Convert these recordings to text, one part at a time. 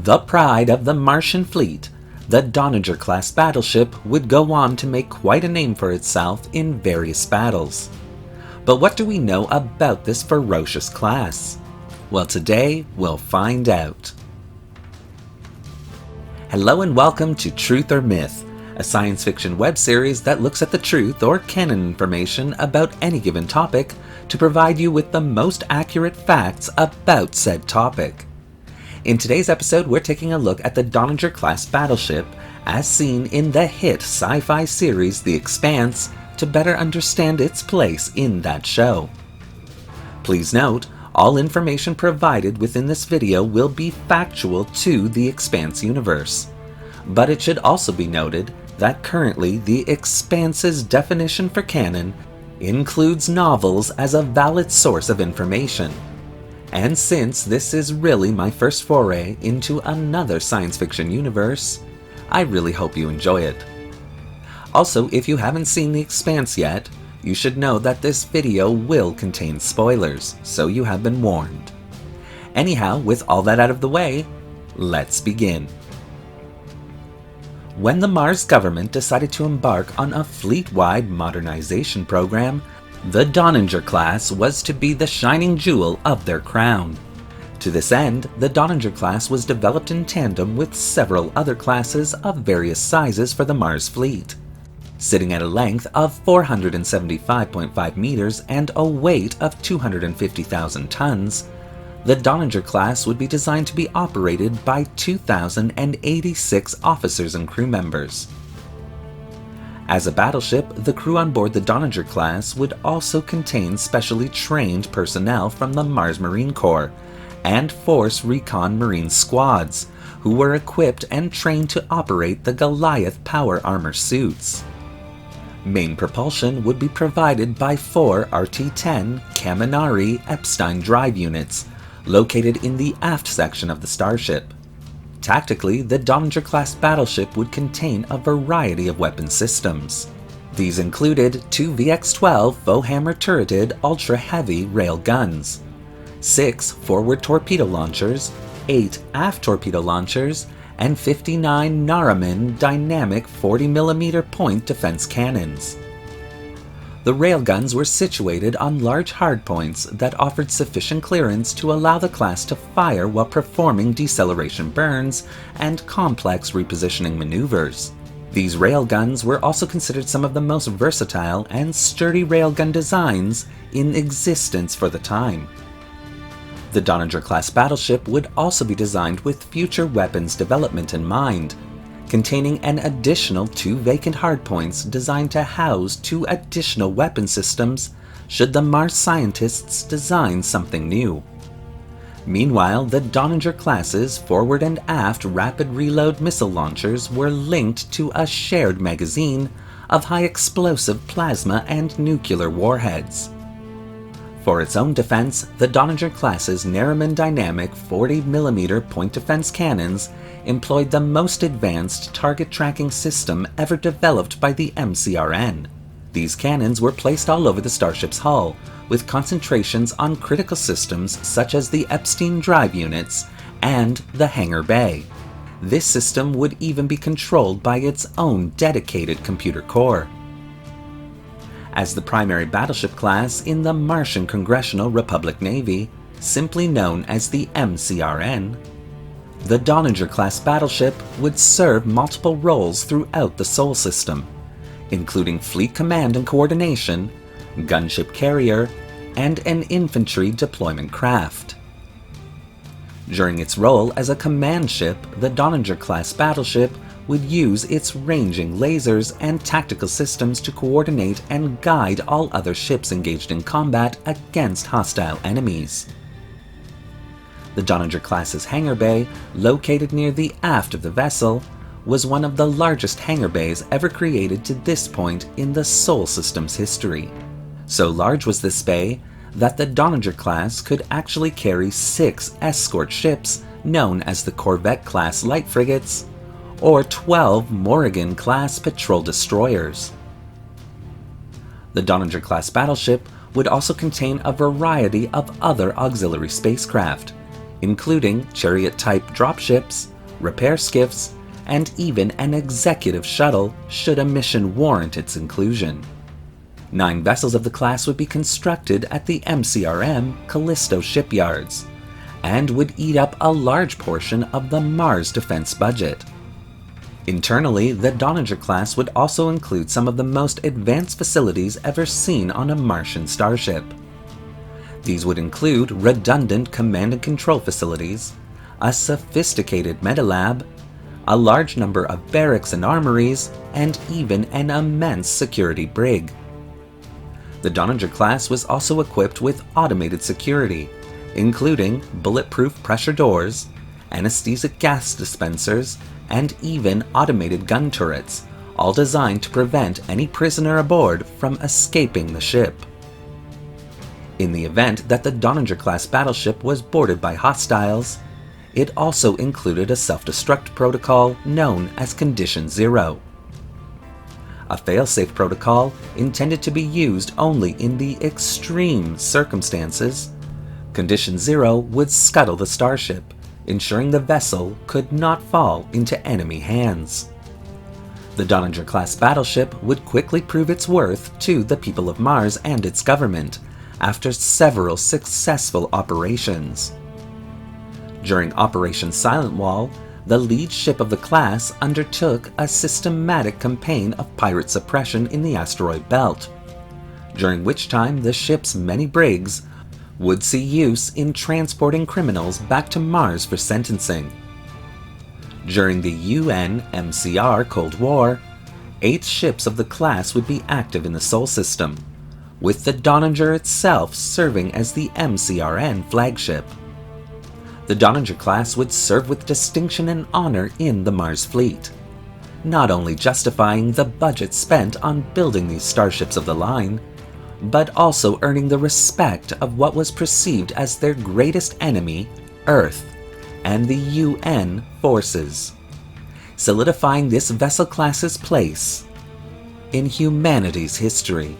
The pride of the Martian fleet, the Donnager Class battleship would go on to make quite a name for itself in various battles. But what do we know about this ferocious class? Well, today we'll find out. Hello and welcome to Truth or Myth, a science fiction web series that looks at the truth or canon information about any given topic to provide you with the most accurate facts about said topic. In today's episode, we're taking a look at the Donnager Class battleship as seen in the hit sci-fi series The Expanse to better understand its place in that show. Please note, all information provided within this video will be factual to the Expanse universe. But it should also be noted that currently the Expanse's definition for canon includes novels as a valid source of information. And since this is really my first foray into another science fiction universe, I really hope you enjoy it. Also, if you haven't seen The Expanse yet, you should know that this video will contain spoilers, so you have been warned. Anyhow, with all that out of the way, let's begin. When the Mars government decided to embark on a fleet-wide modernization program, the Donnager Class was to be the shining jewel of their crown. To this end, the Donnager Class was developed in tandem with several other classes of various sizes for the Mars fleet. Sitting at a length of 475.5 meters and a weight of 250,000 tons, the Donnager Class would be designed to be operated by 2,086 officers and crew members. As a battleship, the crew on board the Donnager Class would also contain specially trained personnel from the Mars Marine Corps and Force Recon Marine Squads, who were equipped and trained to operate the Goliath power armor suits. Main propulsion would be provided by 4 RT-10 Kaminari Epstein drive units, located in the aft section of the starship. Tactically, the Donnager Class battleship would contain a variety of weapon systems. These included 2 VX-12 Foehammer turreted ultra-heavy rail guns, 6 forward torpedo launchers, 8 aft torpedo launchers, and 59 Naraman dynamic 40mm point defense cannons. The railguns were situated on large hardpoints that offered sufficient clearance to allow the class to fire while performing deceleration burns and complex repositioning maneuvers. These railguns were also considered some of the most versatile and sturdy railgun designs in existence for the time. The Donnager Class battleship would also be designed with future weapons development in mind, containing an additional 2 vacant hardpoints designed to house 2 additional weapon systems should the Mars scientists design something new. Meanwhile, the Donnager Class's forward and aft rapid reload missile launchers were linked to a shared magazine of high explosive plasma and nuclear warheads. For its own defense, the Donnager Class's Naraman dynamic 40mm point defense cannons employed the most advanced target tracking system ever developed by the MCRN. These cannons were placed all over the starship's hull, with concentrations on critical systems such as the Epstein drive units and the hangar bay. This system would even be controlled by its own dedicated computer core. As the primary battleship class in the Martian Congressional Republic Navy, simply known as the MCRN, the Donnager Class battleship would serve multiple roles throughout the Sol system, including fleet command and coordination, gunship carrier, and an infantry deployment craft. During its role as a command ship, the Donnager Class battleship would use its ranging lasers and tactical systems to coordinate and guide all other ships engaged in combat against hostile enemies. The Donnager Class's hangar bay, located near the aft of the vessel, was one of the largest hangar bays ever created to this point in the Sol system's history. So large was this bay that the Donnager Class could actually carry 6 escort ships known as the Corvette-class light frigates, or 12 Morrigan-class patrol destroyers. The Donnager Class battleship would also contain a variety of other auxiliary spacecraft, including Chariot-type dropships, repair skiffs, and even an executive shuttle should a mission warrant its inclusion. 9 vessels of the class would be constructed at the MCRM Callisto shipyards, and would eat up a large portion of the Mars defense budget. Internally, the Donnager Class would also include some of the most advanced facilities ever seen on a Martian starship. These would include redundant command and control facilities, a sophisticated medalab, a large number of barracks and armories, and even an immense security brig. The Donnager Class was also equipped with automated security, including bulletproof pressure doors, anesthetic gas dispensers, and even automated gun turrets, all designed to prevent any prisoner aboard from escaping the ship. In the event that the Donnager Class battleship was boarded by hostiles, it also included a self-destruct protocol known as Condition Zero. A fail-safe protocol intended to be used only in the extreme circumstances. Condition Zero would scuttle the starship, ensuring the vessel could not fall into enemy hands. The Donnager Class battleship would quickly prove its worth to the people of Mars and its government after several successful operations. During Operation Silent Wall, the lead ship of the class undertook a systematic campaign of pirate suppression in the asteroid belt, during which time the ship's many brigs would see use in transporting criminals back to Mars for sentencing. During the UN-MCR Cold War, 8 ships of the class would be active in the Sol system, with the Donnager itself serving as the MCRN flagship. The Donnager Class would serve with distinction and honor in the Mars fleet, not only justifying the budget spent on building these starships of the line, but also earning the respect of what was perceived as their greatest enemy, Earth, and the UN forces, solidifying this vessel class's place in humanity's history.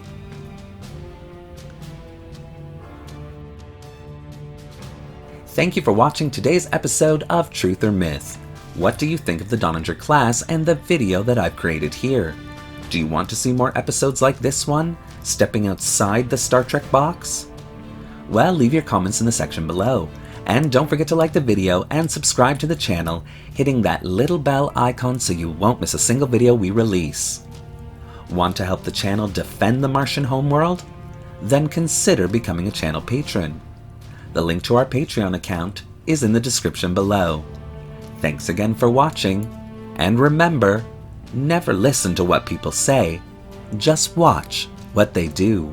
Thank you for watching today's episode of Truth or Myth. What do you think of the Donnager Class and the video that I've created here? Do you want to see more episodes like this one, stepping outside the Star Trek box? Well, leave your comments in the section below. And don't forget to like the video and subscribe to the channel, hitting that little bell icon so you won't miss a single video we release. Want to help the channel defend the Martian homeworld? Then consider becoming a channel patron. The link to our Patreon account is in the description below. Thanks again for watching, and remember, never listen to what people say, just watch what they do.